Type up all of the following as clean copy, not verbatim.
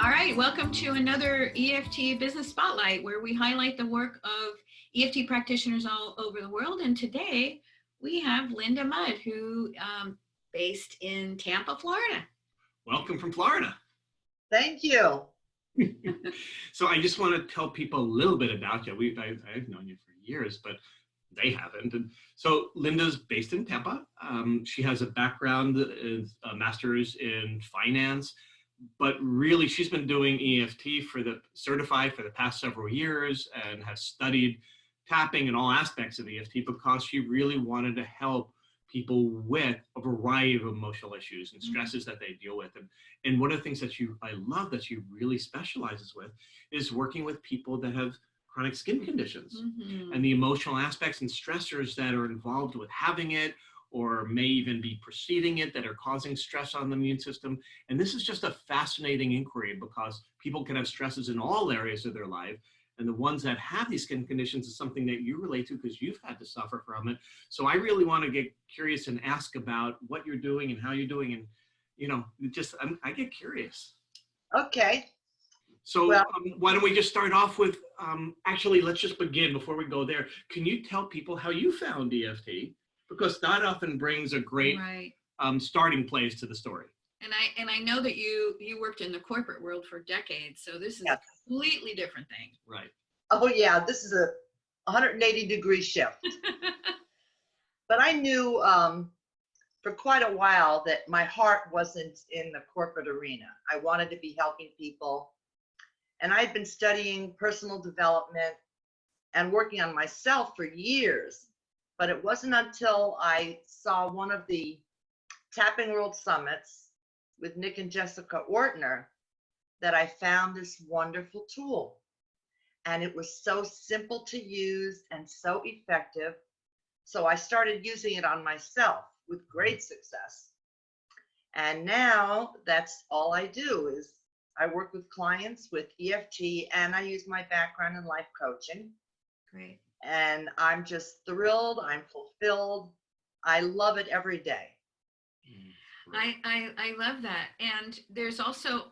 All right, welcome to another EFT Business Spotlight, where we highlight the work of EFT practitioners all over the world. And today we have Linda Mudd, who based in Tampa, Florida. Welcome from Florida. Thank you. So I just want to tell people a little bit about you. I've known you for years, but they haven't. And so Linda's based in Tampa. She has a background, a master's in finance, but really she's been doing EFT certified for the past several years and has studied tapping and all aspects of EFT because she really wanted to help people with a variety of emotional issues and stresses that they deal with. And one of the things that I love that she really specializes with is working with people that have chronic skin conditions and the emotional aspects and stressors that are involved with having it, or may even be preceding it, that are causing stress on the immune system. And this is just a fascinating inquiry because people can have stresses in all areas of their life. And the ones that have these skin conditions is something that you relate to because you've had to suffer from it. So I really want to get curious and ask about what you're doing and how you're doing. And, you know, I get curious. Okay. So why don't we just start off with, actually, let's just begin before we go there. Can you tell people how you found EFT? Because that often brings a great starting place to the story. And I know that you worked in the corporate world for decades, so this is a completely different thing. Right. Oh yeah, this is a 180-degree shift. But I knew for quite a while that my heart wasn't in the corporate arena. I wanted to be helping people. And I'd been studying personal development and working on myself for years. But it wasn't until I saw one of the Tapping World Summits with Nick and Jessica Ortner that I found this wonderful tool. And it was so simple to use and so effective. So I started using it on myself with great success. And now that's all I do is I work with clients with EFT, and I use my background in life coaching. Great. And I'm just thrilled. I'm fulfilled. I love it every day. I love that. And there's also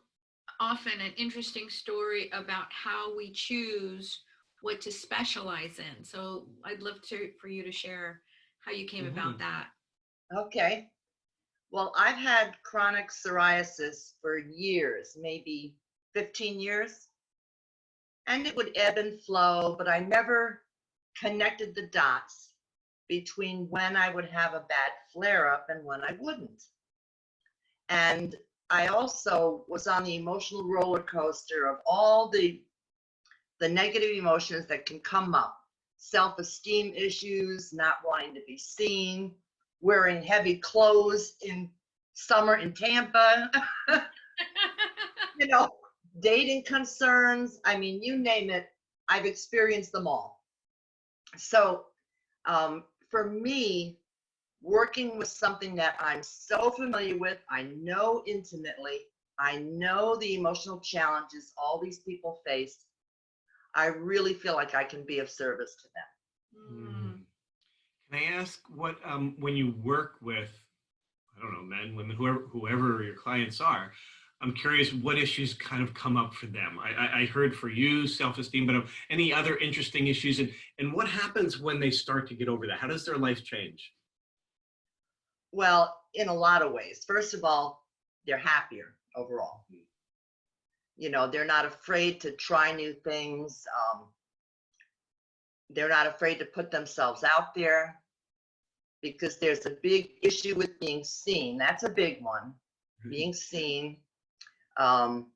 often an interesting story about how we choose what to specialize in. So I'd love for you to share how you came about that. Okay. Well, I've had chronic psoriasis for years, maybe 15 years. And it would ebb and flow, but I never connected the dots between when I would have a bad flare-up and when I wouldn't. And I also was on the emotional roller coaster of all the negative emotions that can come up. Self-esteem issues, not wanting to be seen, wearing heavy clothes in summer in Tampa, dating concerns. I mean, you name it, I've experienced them all. So for me, working with something that I'm so familiar with, I know intimately, I know the emotional challenges all these people face, I really feel like I can be of service to them. Can I ask what, when you work with, I don't know, men, women, whoever your clients are, I'm curious what issues kind of come up for them. I heard for you, self-esteem, but any other interesting issues, and what happens when they start to get over that? How does their life change? Well, in a lot of ways. First of all, they're happier overall. They're not afraid to try new things. They're not afraid to put themselves out there because there's a big issue with being seen. That's a big one, being seen. And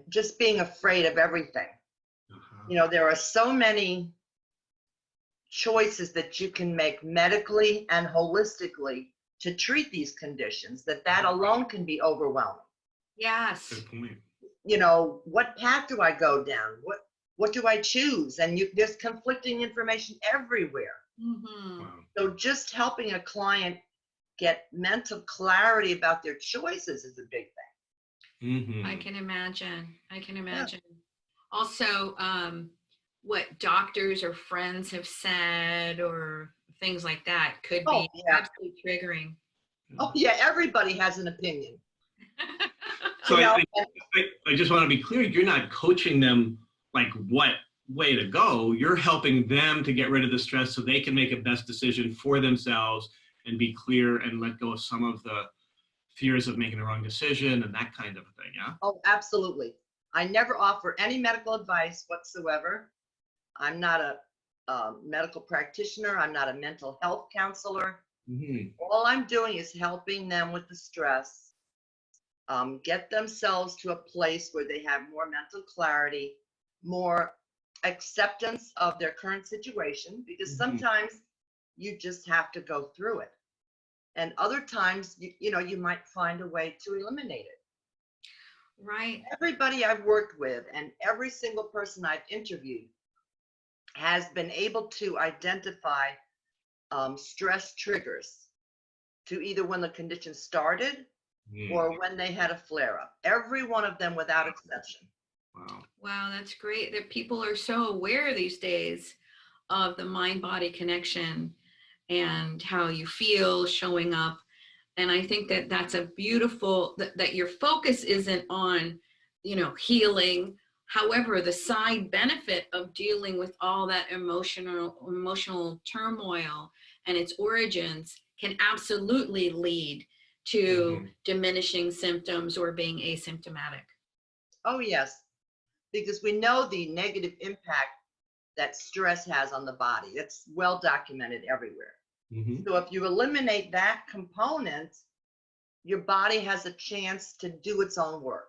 just being afraid of everything. There are so many choices that you can make medically and holistically to treat these conditions that alone can be overwhelming. Yes. Good point. What path do I go down? What do I choose? And there's conflicting information everywhere. Wow. So just helping a client get mental clarity about their choices is a big thing. I can imagine. Yeah. Also, what doctors or friends have said or things like that could be absolutely triggering. Oh yeah, everybody has an opinion. So You know, I just want to be clear, you're not coaching them like what way to go. You're helping them to get rid of the stress so they can make a best decision for themselves and be clear and let go of some of the fears of making the wrong decision and that kind of thing. Yeah. oh, absolutely. I never offer any medical advice whatsoever. I'm not a medical practitioner. I'm not a mental health counselor. Mm-hmm. All I'm doing is helping them with the stress, get themselves to a place where they have more mental clarity, more acceptance of their current situation, because sometimes you just have to go through it. And other times, you might find a way to eliminate it. Right. Everybody I've worked with and every single person I've interviewed has been able to identify stress triggers to either when the condition started or when they had a flare up. Every one of them without exception. Wow. Wow, that's great that people are so aware these days of the mind-body connection and how you feel showing up. And I think that that's a beautiful, that your focus isn't on, healing. However, the side benefit of dealing with all that emotional turmoil and its origins can absolutely lead to diminishing symptoms or being asymptomatic. Oh, yes, because we know the negative impact that stress has on the body. It's well documented everywhere. So if you eliminate that component, your body has a chance to do its own work.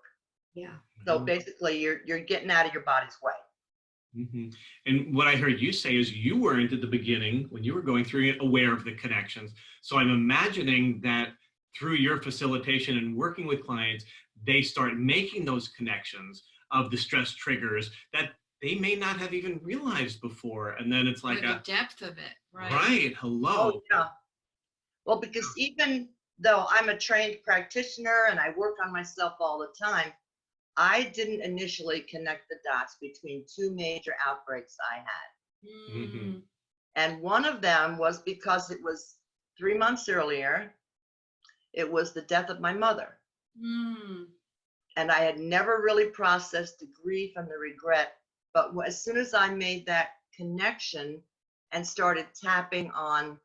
Yeah. So basically, you're getting out of your body's way. And what I heard you say is you weren't at the beginning when you were going through it aware of the connections. So I'm imagining that through your facilitation and working with clients, they start making those connections of the stress triggers that they may not have even realized before. And then it's like the depth of it, right? Right. Hello. Oh, yeah. Well, because even though I'm a trained practitioner and I work on myself all the time, I didn't initially connect the dots between two major outbreaks I had. And one of them was because it was 3 months earlier. It was the death of my mother. And I had never really processed the grief and the regret. But as soon as I made that connection and started tapping on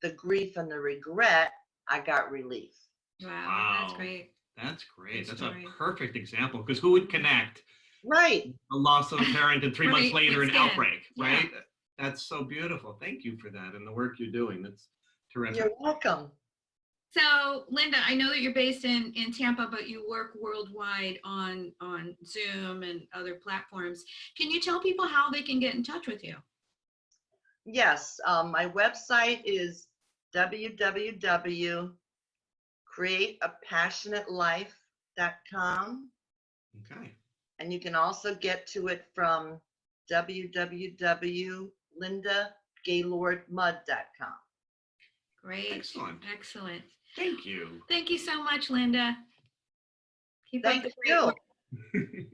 the grief and the regret, I got relief. Wow. That's great. That's great. That's a perfect example, because who would connect Right. the loss of a parent and 3 months later an outbreak, right? Yeah. That's so beautiful. Thank you for that and the work you're doing. That's terrific. You're welcome. So, Linda, I know that you're based in Tampa, but you work worldwide on Zoom and other platforms. Can you tell people how they can get in touch with you? Yes, my website is www.createapassionatelife.com. Okay. And you can also get to it from www.lindagaylordmudd.com. Great. Excellent. Thank you. Thank you so much, Linda. Keep up Thank the great work. you.